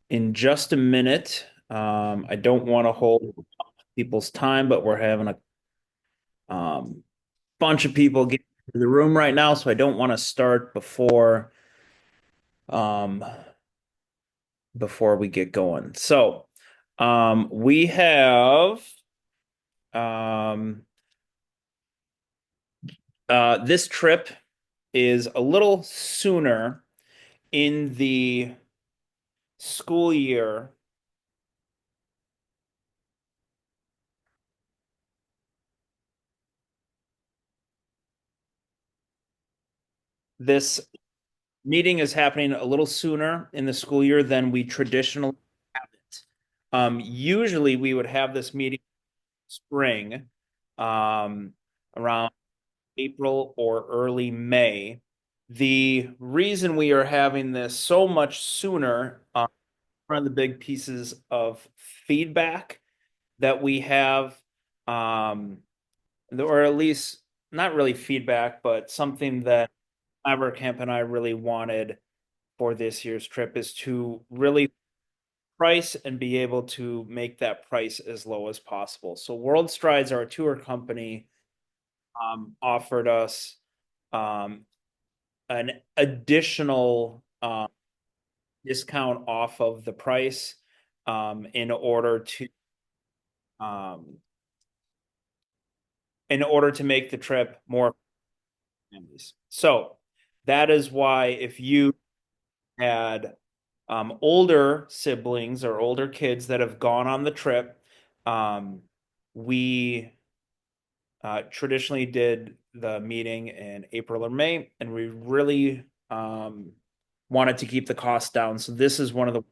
in just a minute. I don't want to hold people's time, but we're having a bunch of people get into the room right now, so I don't want to start um, before we get going. So, we have um, this trip is a little sooner in the school year. This meeting is happening a little sooner in the school year than we traditionally have it. Usually, we would have this meeting in spring, around April or early May. The reason we are having this so much sooner, one of the big pieces of feedback that we have, um, or at least not really feedback, but something that Camp and I really wanted for this year's trip is to really price and be able to make that price as low as possible. So World Strides, our tour company, offered us um, an additional discount off of the price in order to um, make the trip more families. So that is why if you had older siblings or older kids that have gone on the trip, we traditionally did the meeting in April or May, and we really wanted to keep the cost down. So this is one of the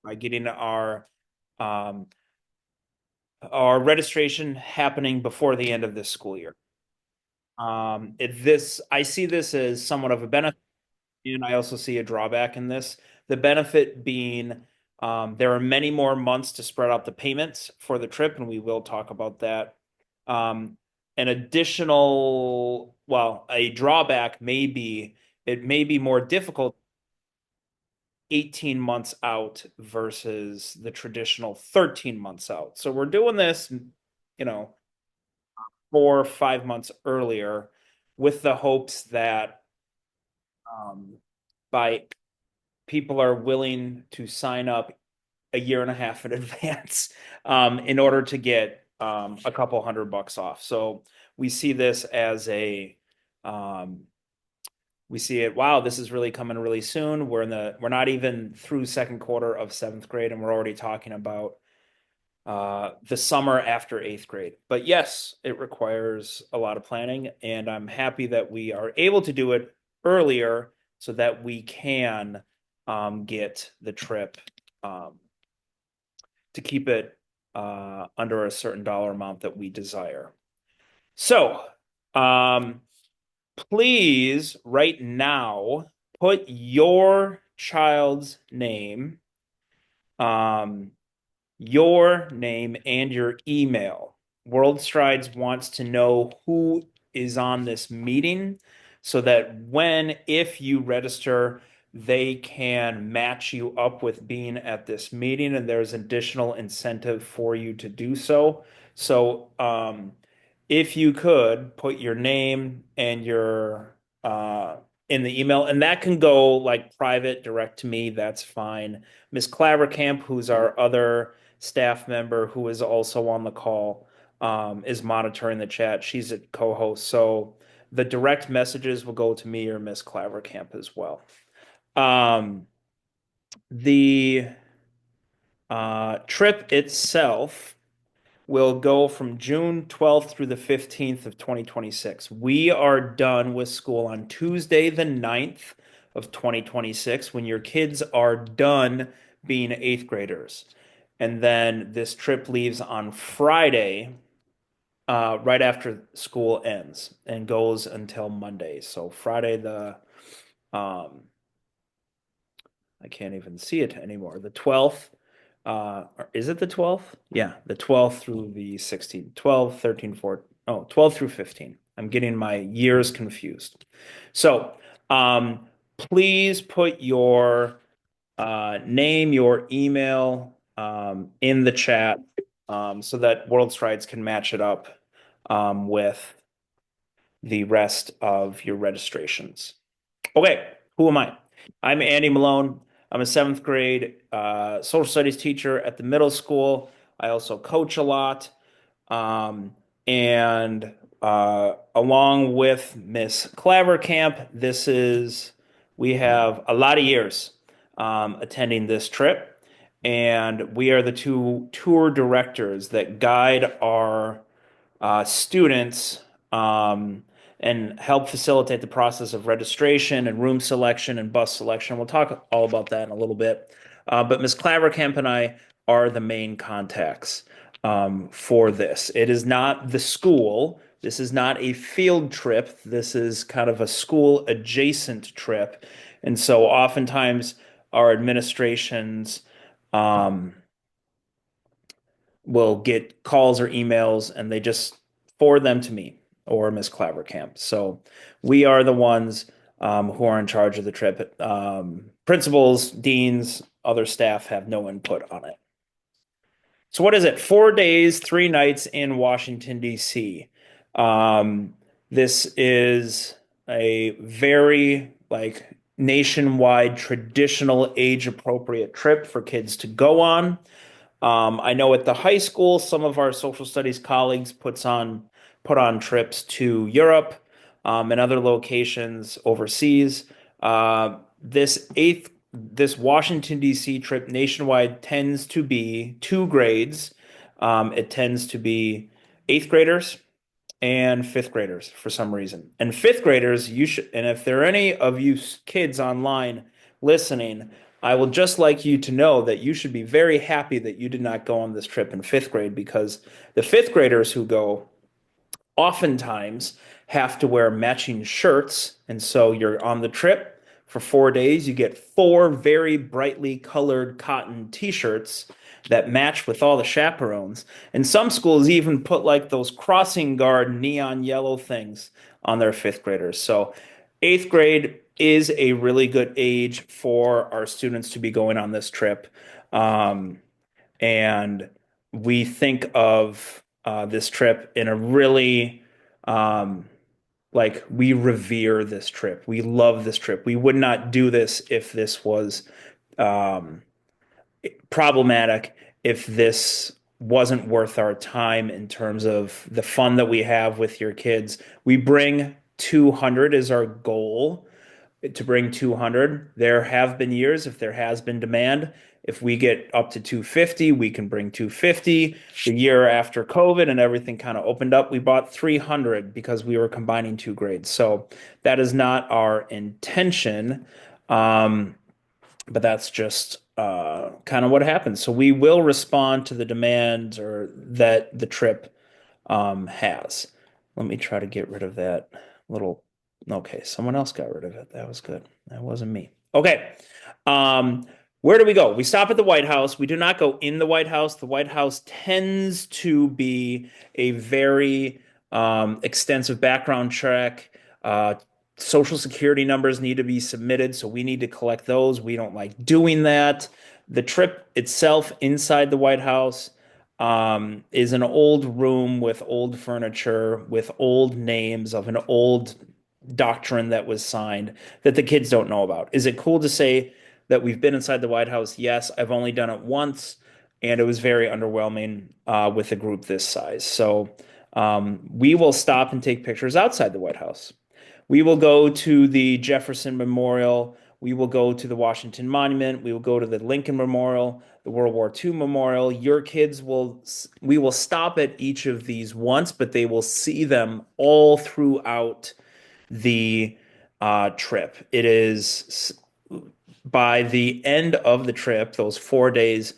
by getting um, our registration happening before the end of this school year. This I see this as somewhat of a benefit, and I also see a drawback in this. The benefit being there are many more months to spread out the payments for the trip, and we will talk about that. Um, an additional, well, a drawback may be it may be more difficult 18 months out versus the traditional 13 months out. So we're doing this, 4 or 5 months earlier with the hopes that um, by people are willing to sign up a year and a half in advance in order to get a couple $100 off. So we see this as um, we see it, wow, this is really coming really soon. We're not even through second quarter of seventh grade, and we're already talking about the summer after eighth grade. But yes, it requires a lot of planning, and I'm happy that we are able to do it earlier so that we can get the trip um, to keep it under a certain dollar amount that we desire. So, um, please, right now, put your child's um, name and your email. World Strides wants to know who is on this meeting so that if you register, they can match you up with being at this meeting, and there's additional incentive for you to do so. So, if you could put your name and your in the email, and that can go like private, direct to me, that's fine. Miss Clavercamp, who's our other staff member who is also on the call, is monitoring the chat. She's a co-host, so the direct messages will go to me or Miss Clavercamp as well. Um, the trip itself will go from June 12th through the 15th of 2026. We are done with school on Tuesday, the 9th of 2026, when your kids are done being eighth graders. And then this trip leaves on Friday, right after school ends, and goes until Monday. So Friday, um, I can't even see it anymore. The 12th, is it the 12th? Yeah, the 12th through the 16th. 12, 13, 14. Oh, 12 through 15. I'm getting my years confused. So, please put your name, your email in the chat so that World Strides can match it up with the rest of your registrations. Okay, who am I? I'm Andy Malone. I'm a seventh grade social studies teacher at the middle school. I also coach a lot. Um, and along with Miss Clavercamp, we have a lot of years attending this trip. And we are the two tour directors that guide our students and help facilitate the process of registration and room selection and bus selection. We'll talk all about that in a little bit. But Ms. Clavercamp and I are the main contacts for this. It is not the school. This is not a field trip. This is kind of a school adjacent trip. And so oftentimes our administrations um, will get calls or emails and they just forward them to me or Miss Clavercamp. So we are the ones who are in charge of the trip. Principals, deans, other staff have no input on it. So what is it? 4 days, 3 nights in Washington, D.C. Um, this is a very nationwide traditional age appropriate trip for kids to go on. I know at the high school, some of our social studies colleagues put on trips to Europe and other locations overseas. This Washington D.C. trip nationwide tends to be two grades. It tends to be eighth graders and fifth graders for some reason. And fifth graders, you should, and if there are any of you kids online listening, I will just like you to know that you should be very happy that you did not go on this trip in fifth grade because the fifth graders who go oftentimes have to wear matching shirts. And so you're on the trip for 4 days. You get four very brightly colored cotton t-shirts that match with all the chaperones. And some schools even put like those crossing guard neon yellow things on their fifth graders. So eighth grade is a really good age for our students to be going on this trip. And we think of this trip in a really um, we revere this trip. We love this trip. We would not do this if this was um, problematic, if this wasn't worth our time in terms of the fun that we have with your kids. We bring 200 is our goal to bring 200. There have been years if there has been demand. If we get up to 250, we can bring 250. The year after COVID and everything kind of opened up, we bought 300 because we were combining two grades. So that is not our intention, but that's just kind of what happens. So we will respond to the demands or that the trip has. Let me try to get rid of that little. Okay, someone else got rid of it. That was good. That wasn't me. Okay. Um, where do we go? We stop at the White House. We do not go in the White House. The White House tends to be a very extensive background check. Social security numbers need to be submitted, so we need to collect those. We don't like doing that. The trip itself inside the White House is an old room with old furniture, with old names of an old doctrine that was signed that the kids don't know about. Is it cool to say that we've been inside the White House? Yes, I've only done it once, and it was very underwhelming with a group this size. So we will stop and take pictures outside the White House. We will go to the Jefferson Memorial. We will go to the Washington Monument. We will go to the Lincoln Memorial, the World War II Memorial. We will stop at each of these once, but they will see them all throughout the trip. It is by the end of the trip, those 4 days,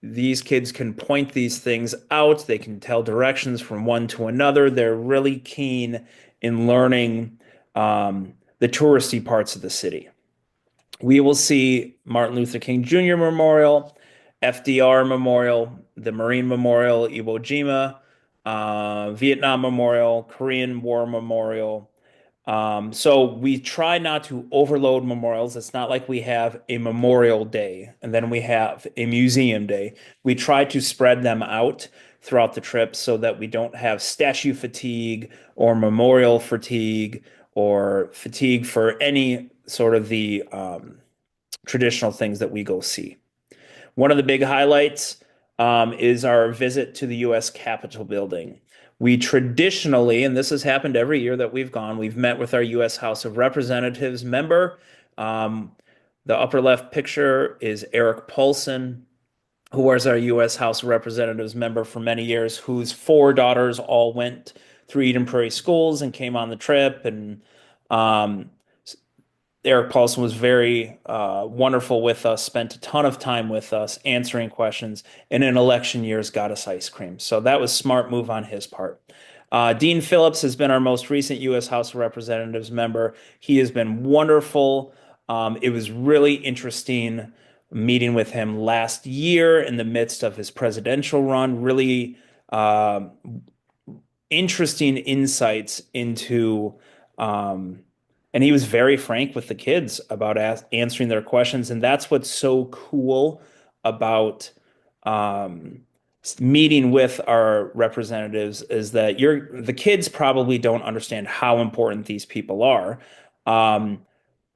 these kids can point these things out. They can tell directions from one to another. They're really keen in learning the touristy parts of the city. We will see Martin Luther King Jr. Memorial, FDR Memorial, the Marine Memorial, Iwo Jima, Vietnam Memorial, Korean War Memorial, So we try not to overload memorials. It's not like we have a Memorial Day and then we have a Museum Day. We try to spread them out throughout the trip so that we don't have statue fatigue or memorial fatigue or fatigue for any sort of the traditional things that we go see. One of the big highlights is our visit to the U.S. Capitol building. We traditionally, and this has happened every year that we've gone, we've met with our U.S. House of Representatives member. Um, the upper left picture is Eric Paulson, who was our U.S. House of Representatives member for many years, whose four daughters all went through Eden Prairie schools and came on the trip. And um, Eric Paulson was very wonderful with us, spent a ton of time with us answering questions, and in election years got us ice cream. So that was smart move on his part. Dean Phillips has been our most recent U.S. House of Representatives member. He has been wonderful. It was really interesting meeting with him last year in the midst of his presidential run. Really interesting insights into um, and he was very frank with the kids about answering their questions, and that's what's so cool about um, meeting with our representatives is that the kids probably don't understand how important these people are, um,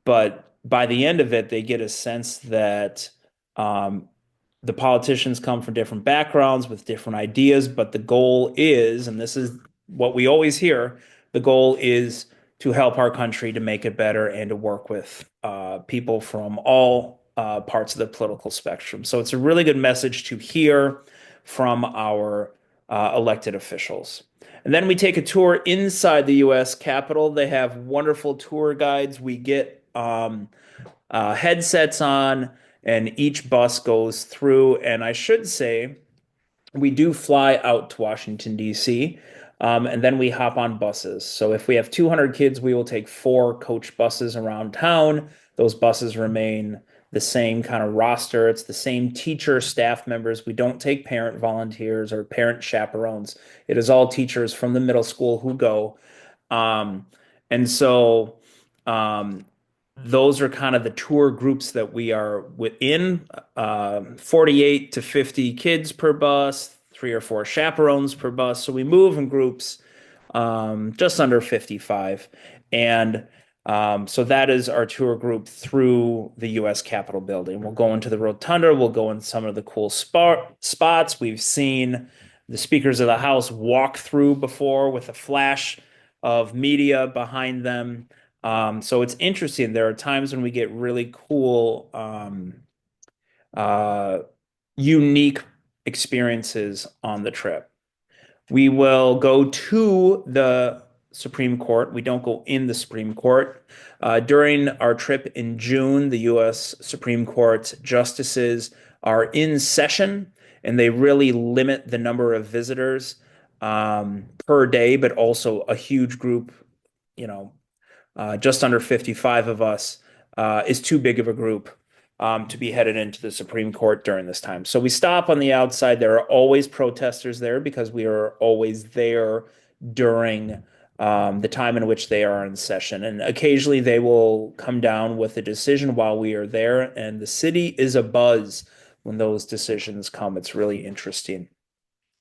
but by the end of it, they get a sense that um, the politicians come from different backgrounds with different ideas, but the goal is, and this is what we always hear, the goal is to help our country to make it better and to work with people from all parts of the political spectrum. So it's a really good message to hear from our elected officials. And then we take a tour inside the U.S. Capitol. They have wonderful tour guides. We get headsets on, and each bus goes through. And I should say, we do fly out to Washington, D.C., and then we hop on buses. So if we have 200 kids, we will take four coach buses around town. Those buses remain the same kind of roster. It's the same teacher, staff members. We don't take parent volunteers or parent chaperones. It is all teachers from the middle school who go. Um, and so um, those are kind of the tour groups that we are within 48 to 50 kids per bus, three or four chaperones per bus. So we move in groups just under 55. And so that is our tour group through the U.S. Capitol building. We'll go into the rotunda, we'll go in some of the cool spots. We've seen the speakers of the House walk through before with a flash of media behind them. So it's interesting. There are times when we get really cool, uh, unique experiences on the trip. We will go to the Supreme Court. We don't go in the Supreme Court. During our trip in June, the U.S. Supreme Court justices are in session, and they really limit the number of visitors per day, but also a huge group, you know, just under 55 of us, is too big of a group to be headed into the Supreme Court during this time. So we stop on the outside. There are always protesters there because we are always there during the time in which they are in session. And occasionally they will come down with a decision while we are there. And the city is abuzz when those decisions come. It's really interesting.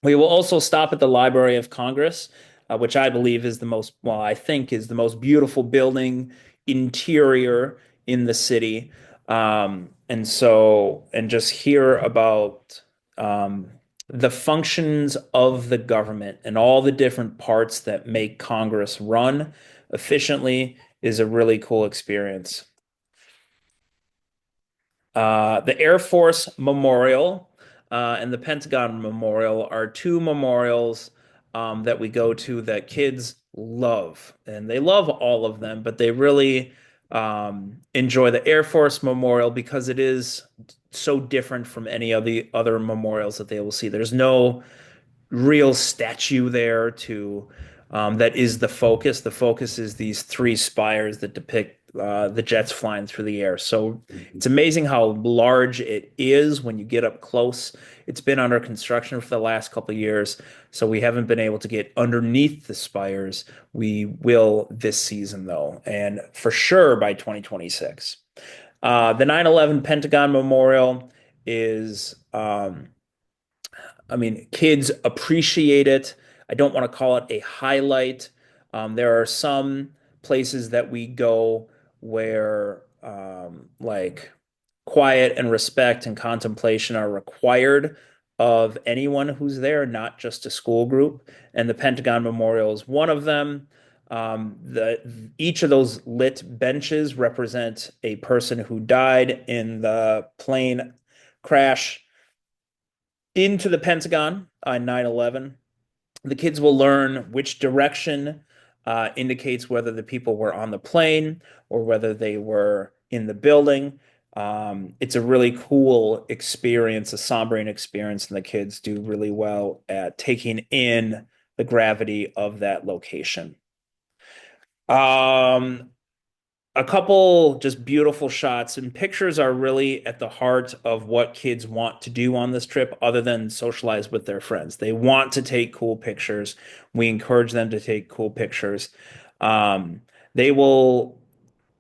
We will also stop at the Library of Congress, which I believe is the most, well, I think is the most beautiful building interior in the city. And just hear about the functions of the government and all the different parts that make Congress run efficiently is a really cool experience. The Air Force Memorial and the Pentagon Memorial are two memorials that we go to that kids love. And they love all of them, but they really enjoy the Air Force Memorial because it is so different from any of the other memorials that they will see. There's no real statue there to that is the focus. The focus is these three spires that depict the jets flying through the air. So it's amazing how large it is when you get up close. It's been under construction for the last couple of years, so we haven't been able to get underneath the spires. We will this season, though, and for sure by 2026. The 9/11 Pentagon Memorial is I mean, kids appreciate it. I don't want to call it a highlight. There are some places that we go where, like, quiet and respect and contemplation are required of anyone who's there, not just a school group. And the Pentagon Memorial is one of them. Each of those lit benches represent a person who died in the plane crash into the Pentagon on 9/11. The kids will learn which direction indicates whether the people were on the plane or whether they were in the building. It's a really cool experience, a sombering experience, and the kids do really well at taking in the gravity of that location. Um, a couple just beautiful shots, and pictures are really at the heart of what kids want to do on this trip other than socialize with their friends. They want to take cool pictures. We encourage them to take cool pictures. They will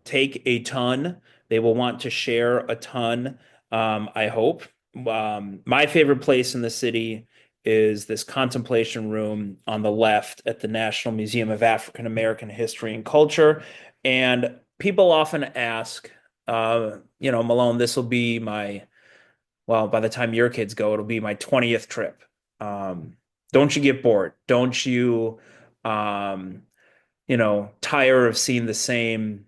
take a ton. They will want to share a ton, I hope. My favorite place in the city is this contemplation room on the left at the National Museum of African American History and Culture. And people often ask, Malone, this will be well, by the time your kids go, it'll be my 20th trip. Don't you get bored? Don't you, um, tire of seeing the same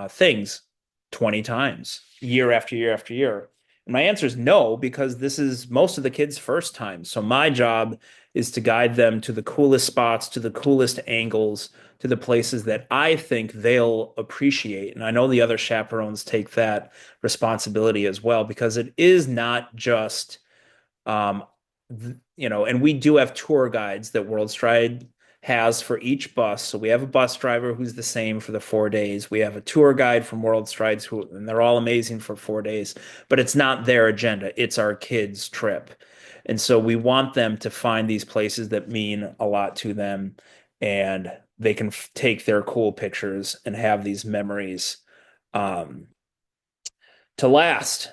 things 20 times, year after year after year? And my answer is no, because this is most of the kids' first time. So my job is to guide them to the coolest spots, to the coolest angles, to the places that I think they'll appreciate. And I know the other chaperones take that responsibility as well, because it is not just um, and we do have tour guides that World Stride has for each bus. So we have a bus driver who's the same for the 4 days. We have a tour guide from World Strides and they're all amazing for 4 days, but it's not their agenda. It's our kids' trip. And so we want them to find these places that mean a lot to them and they can take their cool pictures and have these memories um, to last.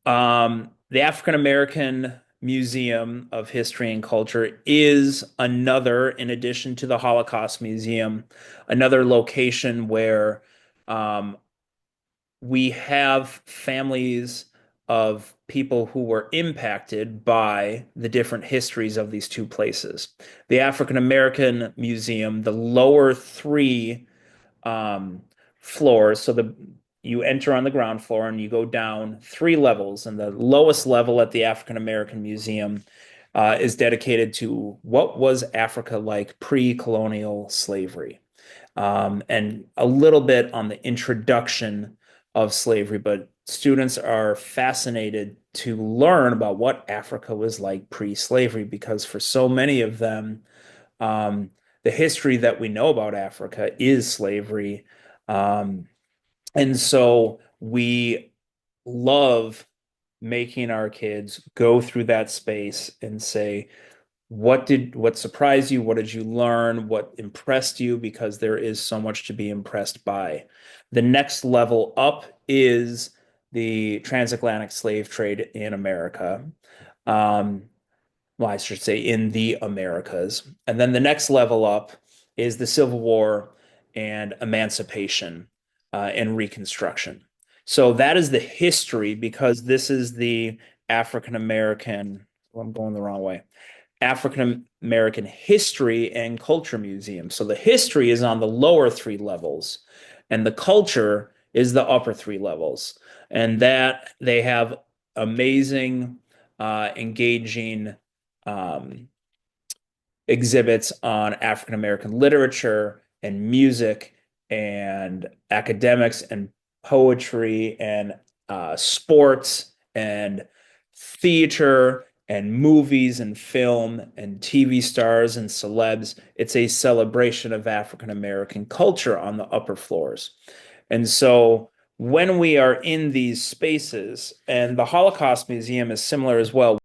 The African American Museum of History and Culture is another, in addition to the Holocaust Museum, another location where um, we have families of people who were impacted by the different histories of these two places. The African American Museum, the lower three um, floors. So you enter on the ground floor and you go down 3 levels, and the lowest level at the African American Museum is dedicated to what was Africa like pre-colonial slavery, and a little bit on the introduction of slavery. But students are fascinated to learn about what Africa was like pre-slavery, because for so many of them, um, the history that we know about Africa is slavery. Um, and so we love making our kids go through that space and say, what surprised you? What did you learn? What impressed you? Because there is so much to be impressed by. The next level up is the transatlantic slave trade in America. Um, well, I should say in the Americas. And then the next level up is the Civil War and emancipation and Reconstruction. So that is the history, because this is the African American, well, I'm going the wrong way. African American History and Culture Museum. So the history is on the lower 3 levels, and the culture is the upper 3 levels. And that they have amazing, engaging um, exhibits on African American literature and music and academics and poetry and sports and theater and movies and film and TV stars and celebs. It's a celebration of African American culture on the upper floors. And so when we are in these spaces, and the Holocaust Museum is similar as well.